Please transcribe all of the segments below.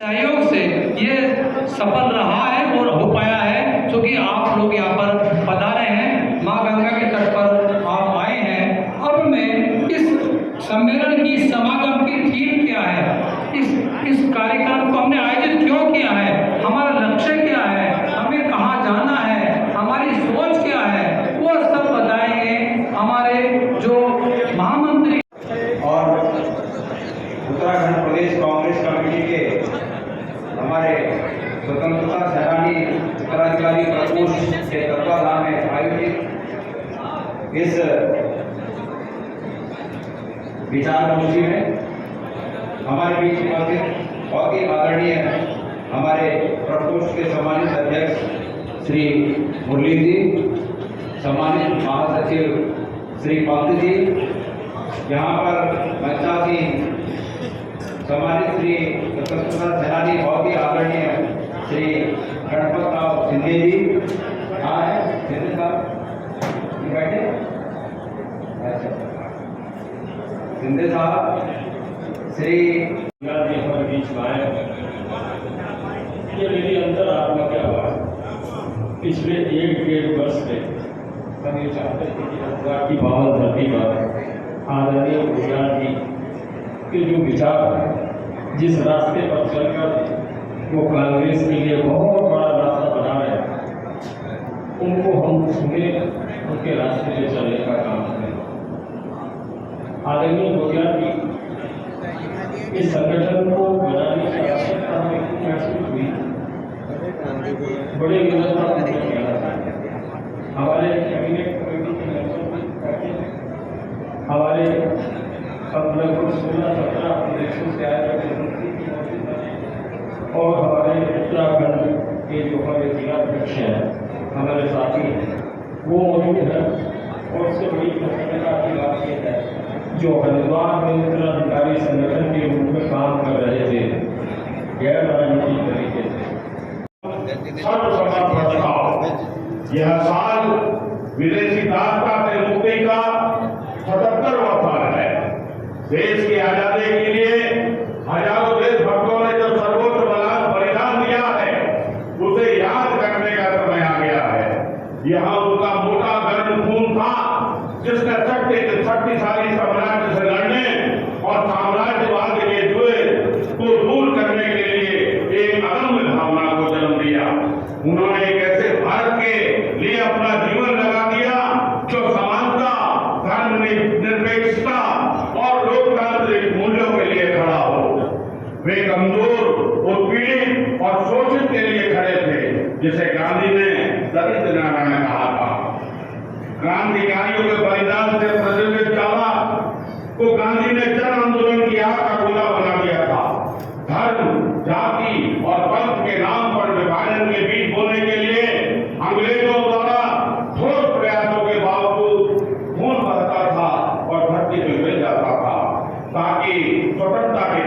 सहयोग से ये सफल रहा है और हो पाया है, क्योंकि आप लोग यहाँ पर पधारे हैं, माँ गंगा के तट पर आप आए हैं। अब मैं इस सम्मेलन की समागम की थीम क्या है, इस कार्यक्रम को हमने आयोजित क्यों किया है, हमारा लक्ष्य क्या है, हमें कहाँ जाना है, हमारी सोच क्या है, वो सब बताएंगे हमारे जो महामंत्री और उत्तराखंड प्रदेश कांग्रेस कमेटी के हमारे स्वतंत्रता सेनानी उत्तराधिकारी प्रकोष्ठ के तत्वाधान में आयोजित इस विचार गोष्ठी में हमारे बीच उपस्थित बहुत ही आदरणीय हमारे प्रकोष्ठ के सम्मानित अध्यक्ष श्री मुरली जी, सम्मानित महासचिव श्री पंत जी, यहाँ पर मंचासीन सम्मानित श्री स्वतंत्रता सेनानी बहुत ही आदरणीय श्री गणपत राव सिंधे जी, हाँ है सिंधे साहब बैठे, सिंधे साहब, श्री बीच में आए। ये मेरी अंतरात्मा की आवाज पिछले 1-1.5 वर्ष में हम ये चाहते थे कि हरिद्वार की पावन धरती पर आदरणीय भूटान जी के जो विचार है, जिस रास्ते पर चलकर वो कांग्रेस के लिए बहुत बड़ा रास्ता बना रहे हैं, उनको हम सुने, उनके रास्ते पे चलने का काम करें। आदरणीय भूटान जी इस संगठन को बनाने की आवश्यकता हमें महसूस हुई, बड़े हमारे कैबिनेट कमेटी के मेंबर, हमारे लगभग 16-17 प्रदेशों से आए और हमारे उत्तराखंड के जो हमारे जिला अध्यक्ष हैं, हमारे साथी हैं, वो मौजूद हैं। और उससे बड़ी प्रसन्नता की बात यह है, जो हरिद्वार में उत्तराधिकारी संगठन के रूप में काम कर रहे थे, गैर राजनीतिक तरीके से यह साल विदेशी दासता से मुक्ति का 77वां साल है। देश की आजादी के लिए हजारों देशभक्तों ने जो सर्वोच्च बलिदान दिया है, उसे याद करने का समय आ गया है। यहाँ उनका मोटा गर्म खून था, जिसने शक्तिशाली साम्राज्य से लड़ने और साम्राज्यवाद के जुए को दूर करने के लिए एक अदम्य भावना को जन्म दिया। उन्होंने एक ऐसे भारत के लिए अपना जीवन लगा दिया जो समानता, धर्मनिरपेक्षता और लोकतांत्रिक मूल्यों के लिए खड़ा हो। वे कमजोर, उत्पीड़ित और शोषित के लिए खड़े थे, जिसे गांधी ने दलित नारायण कहा था। क्रांतिकारियों के बलिदान से प्रज्वलित ज्वाला को गांधी ने जन आंदोलन की आग का गोला बना दिया था। धर्म, जाति और पंथ के नाम पर विभाजन के बीच बोलने के लिए अंग्रेजों द्वारा ठोस प्रयासों के बावजूद खून बहता था और धरती में मिल जाता था, ताकि स्वतंत्रता के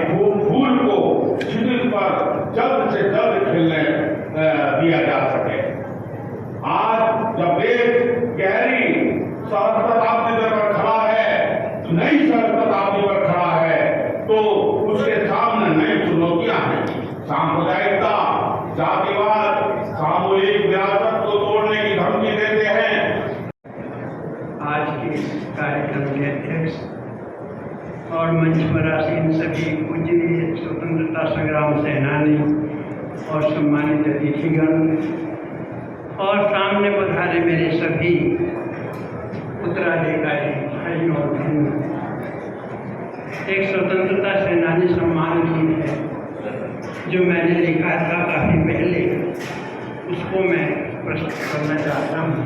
फूल को शिथिल पर जल्द से जल्द खिलने दिया जा सके। आज जब देश गहरी शताब्दी पर खड़ा है, नई शताब्दी पर खड़ा है, तो उसके सामने नई चुनौतियां हैं। सांप्रदायिकता, जातिवाद, सामूहिक विरासत को तोड़ने की धमकी देते हैं। आज के कार्यक्रम के अध्यक्ष और मंच पर आसीन सभी पूज्य स्वतंत्रता संग्राम सेनानी और सम्मानित अतिथिगण और सामने पधारे मेरे सभी उत्तराधिकारी भाई और बहनों, एक स्वतंत्रता सेनानी सम्मान गीत है जो मैंने लिखा था काफ़ी पहले, उसको मैं प्रस्तुत करना चाहता हूँ।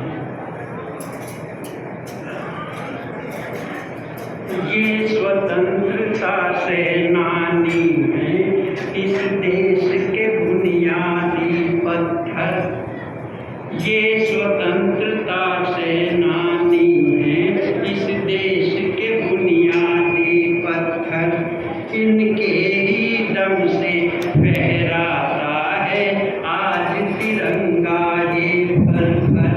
ये स्वतंत्रता सेनानी है इस देश के बुनियादी पत्थर, ये स्वतंत्रता सेनानी है इस देश के बुनियादी पत्थर, इनके ही दम से फहराता है आज तिरंगा ये फर फर,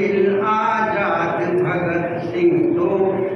वीर आजाद भगत सिंह तो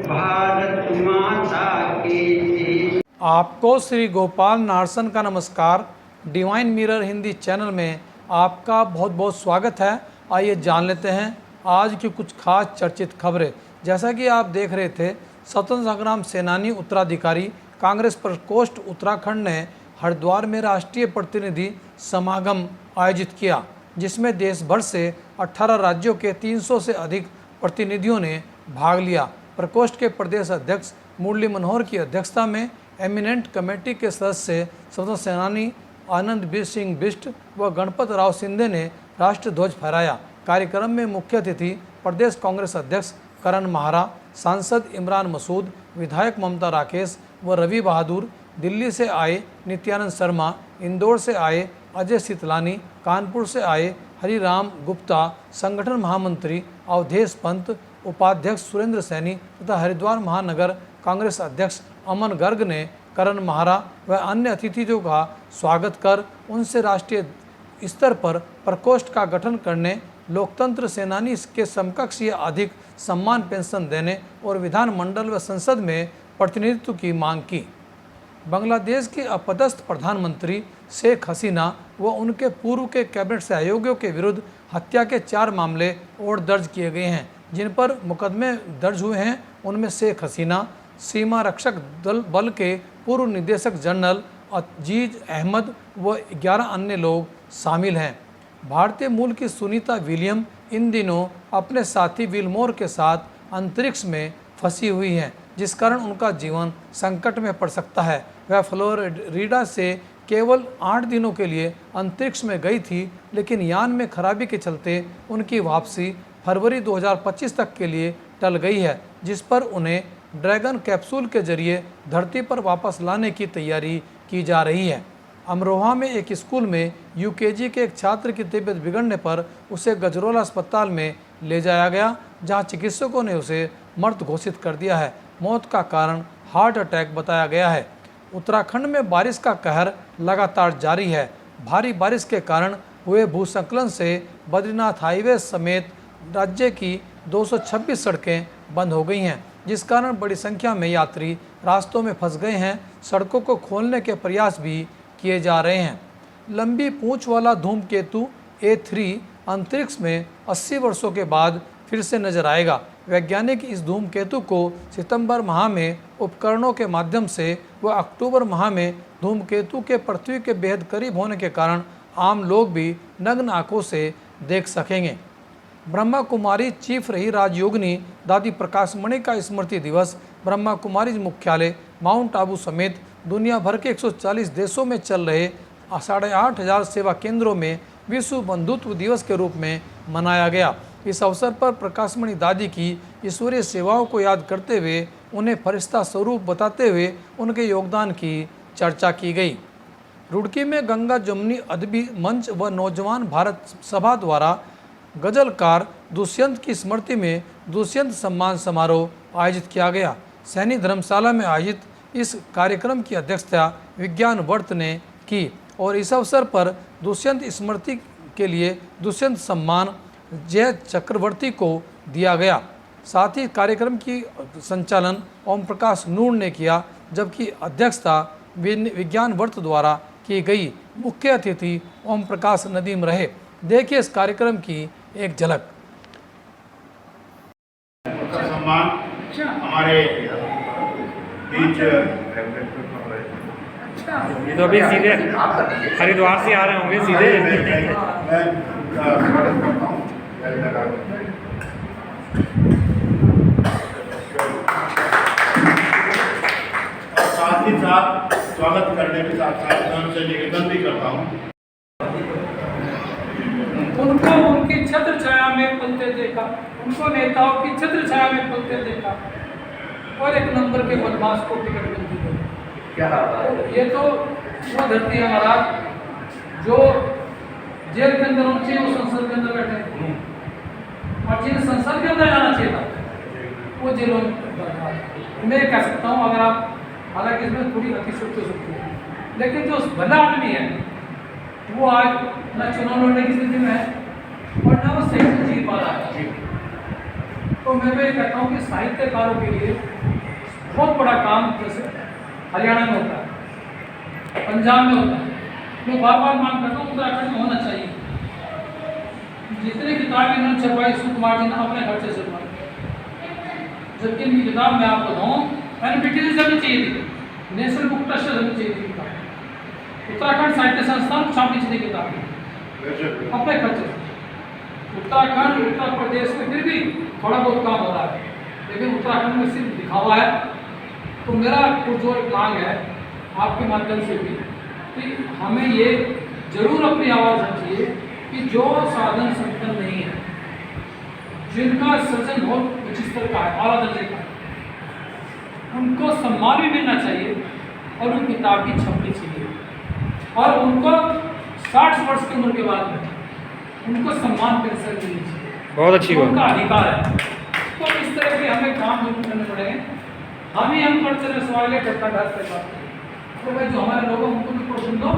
भारत माता की जय। आपको श्री गोपाल नारसन का नमस्कार। डिवाइन मिरर हिंदी चैनल में आपका बहुत बहुत स्वागत है। आइए जान लेते हैं आज की कुछ खास चर्चित खबरें। जैसा कि आप देख रहे थे, स्वतंत्र संग्राम सेनानी उत्तराधिकारी कांग्रेस प्रकोष्ठ उत्तराखंड ने हरिद्वार में राष्ट्रीय प्रतिनिधि समागम आयोजित किया, जिसमें देश भर से 18 राज्यों के 300 से अधिक प्रतिनिधियों ने भाग लिया। प्रकोष्ठ के प्रदेश अध्यक्ष मुरली मनोहर की अध्यक्षता में एमिनेंट कमेटी के सदस्य स्वतंत्र सेनानी आनंद सिंह बिष्ट व गणपत राव सिंधे ने राष्ट्र ध्वज फहराया। कार्यक्रम में मुख्य अतिथि प्रदेश कांग्रेस अध्यक्ष करण महारा, सांसद इमरान मसूद, विधायक ममता राकेश व रवि बहादुर, दिल्ली से आए नित्यानंद शर्मा, इंदौर से आए अजय सितलानी, कानपुर से आए हरिराम गुप्ता, संगठन महामंत्री अवधेश पंत, उपाध्यक्ष सुरेंद्र सैनी तथा हरिद्वार महानगर कांग्रेस अध्यक्ष अमन गर्ग ने करण महारा व अन्य अतिथियों का स्वागत कर उनसे राष्ट्रीय स्तर पर प्रकोष्ठ का गठन करने, लोकतंत्र सेनानी के समकक्ष या अधिक सम्मान पेंशन देने और विधानमंडल व संसद में प्रतिनिधित्व की मांग की। बांग्लादेश की अपदस्थ प्रधानमंत्री शेख हसीना व उनके पूर्व के कैबिनेट सहयोगियों के विरुद्ध हत्या के 4 मामले और दर्ज किए गए हैं, जिन पर मुकदमे दर्ज हुए हैं। उनमें शेख हसीना, सीमा रक्षक दल बल के पूर्व निदेशक जनरल अजीज अहमद व 11 अन्य लोग शामिल हैं। भारतीय मूल की सुनीता विलियम इन दिनों अपने साथी विलमोर के साथ अंतरिक्ष में फंसी हुई हैं, जिस कारण उनका जीवन संकट में पड़ सकता है। वह फ्लोरिडा से केवल 8 दिनों के लिए अंतरिक्ष में गई थी, लेकिन यान में खराबी के चलते उनकी वापसी फरवरी 2025 तक के लिए टल गई है, जिस पर उन्हें ड्रैगन कैप्सूल के जरिए धरती पर वापस लाने की तैयारी की जा रही है। अमरोहा में एक स्कूल में यूकेजी के एक छात्र की तबीयत बिगड़ने पर उसे गजरोला अस्पताल में ले जाया गया, जहां चिकित्सकों ने उसे मृत घोषित कर दिया है। मौत का कारण हार्ट अटैक बताया गया है। उत्तराखंड में बारिश का कहर लगातार जारी है। भारी बारिश के कारण हुए भूस्खलन से बद्रीनाथ हाईवे समेत राज्य की 226 सड़कें बंद हो गई हैं, जिस कारण बड़ी संख्या में यात्री रास्तों में फंस गए हैं। सड़कों को खोलने के प्रयास भी किए जा रहे हैं। लंबी पूंछ वाला धूमकेतु A3 अंतरिक्ष में 80 वर्षों के बाद फिर से नजर आएगा। वैज्ञानिक इस धूमकेतु को सितंबर माह में उपकरणों के माध्यम से व अक्टूबर माह में धूमकेतु के पृथ्वी के बेहद करीब होने के कारण आम लोग भी नग्न आंखों से देख सकेंगे। ब्रह्मा कुमारी चीफ रही राजयोगिनी दादी प्रकाशमणि का स्मृति दिवस ब्रह्मा कुमारी मुख्यालय माउंट आबू समेत दुनिया भर के 140 देशों में चल रहे 8,500 सेवा केंद्रों में विश्व बंधुत्व दिवस के रूप में मनाया गया। इस अवसर पर प्रकाशमणि दादी की ईश्वरीय सेवाओं को याद करते हुए उन्हें फरिश्ता स्वरूप बताते हुए उनके योगदान की चर्चा की गई। रुड़की में गंगा जमुनी अदबी मंच व नौजवान भारत सभा द्वारा गजलकार दुष्यंत की स्मृति में दुष्यंत सम्मान समारोह आयोजित किया गया। सैनी धर्मशाला में आयोजित इस कार्यक्रम की अध्यक्षता विज्ञान वर्त ने की और इस अवसर पर दुष्यंत स्मृति के लिए दुष्यंत सम्मान जय चक्रवर्ती को दिया गया। साथ ही कार्यक्रम की संचालन ओम प्रकाश नूर ने किया, जबकि अध्यक्षता विज्ञान वर्त द्वारा की गई। मुख्य अतिथि ओम प्रकाश नदीम रहे। देखिए इस कार्यक्रम की एक झलक। सम्मान हमारे बीच ये तो अभी सीधे हरिद्वार से आ रहे होंगे सीधे। साथ ही साथ स्वागत करने के साथ साथ मैं उनसे निवेदन भी करता हूँ, उनको उनकी छत्र छाया में पलते देखा, उनको नेताओं की छत्र छाया में पलते देखा और 1 नंबर के बदमाश को टिकट मिलती है। ये तो वो धरती है महाराज, जो जेल के अंदर होना चाहिए वो संसद के अंदर बैठे, और जिन संसद के अंदर जाना चाहिए था वो जेलों में बैठा। मैं कह सकता हूँ, अगर आप, हालांकि इसमें थोड़ी अतिशयोक्ति हो सकती है, लेकिन जो भला आदमी है वो आज न चुनाव लड़ने की स्थिति में है और न वो सही जीत पा रहा है। मैं तो ये कहता हूँ कि साहित्यकारों के लिए बहुत बड़ा काम जैसे हरियाणा में होता है, पंजाब में होता है, मैं बार बार मांग करता हूँ उत्तराखंड में होना चाहिए। जितनी किताबें इन्होंने छपवाई सुकुमार जी ने अपने खर्चे से छपवाई, जबकि इनकी किताब मैं आपको बताऊँ NPTEL से भी चाहिए थी, नेशनल बुक ट्रस्ट से भी चाहिए थी किताब। उत्तराखंड साहित्य संस्थान छापनी चाहिए किताब अपने खर्चे से। उत्तराखंड उत्तर प्रदेश में फिर भी थोड़ा बहुत काम हो रहा है, लेकिन उत्तराखंड में सिर्फ दिखावा है। तो मेरा जो एक मांग है आपके माध्यम से भी कि हमें ये जरूर अपनी आवाज़ रखनी चाहिए कि जो साधन संपन्न नहीं है, जिनका सृजन बहुत उच्च स्तर का है, आला दर्जे का है, उनको सम्मान भी मिलना चाहिए और उन किताब भी छपनी चाहिए और उनको 60 वर्ष की उम्र के बाद में उनको सम्मान पेंशन मिलनी चाहिए। बहुत अच्छी बात। उनका अधिकार है। तो इस तरह के हमें काम जरूर करने पड़ेंगे। हम करते रहे सवाल ये करता था तो भाई जो हमारे लोग उनको भी कुछ सुन दो।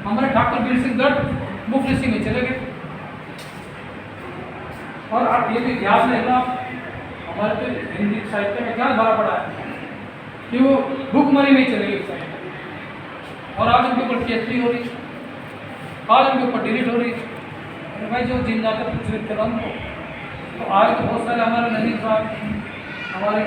हमारे ठाकुर वीर सिंह दत्त मुफलिसी में चले गए और आप ये भी ध्यान रखना, हमारे तो हिंदी साहित्य में क्या भरा पड़ा है कि वो भूखमरी में चले गए और आज उनके ऊपर केसरी हो रही, आज उनके ऊपर डिलीट हो रही। अरे भाई जो जिन जाकर प्रचलित करा उनको, तो आज तो बहुत सारे हमारे नजीक साहब, हमारे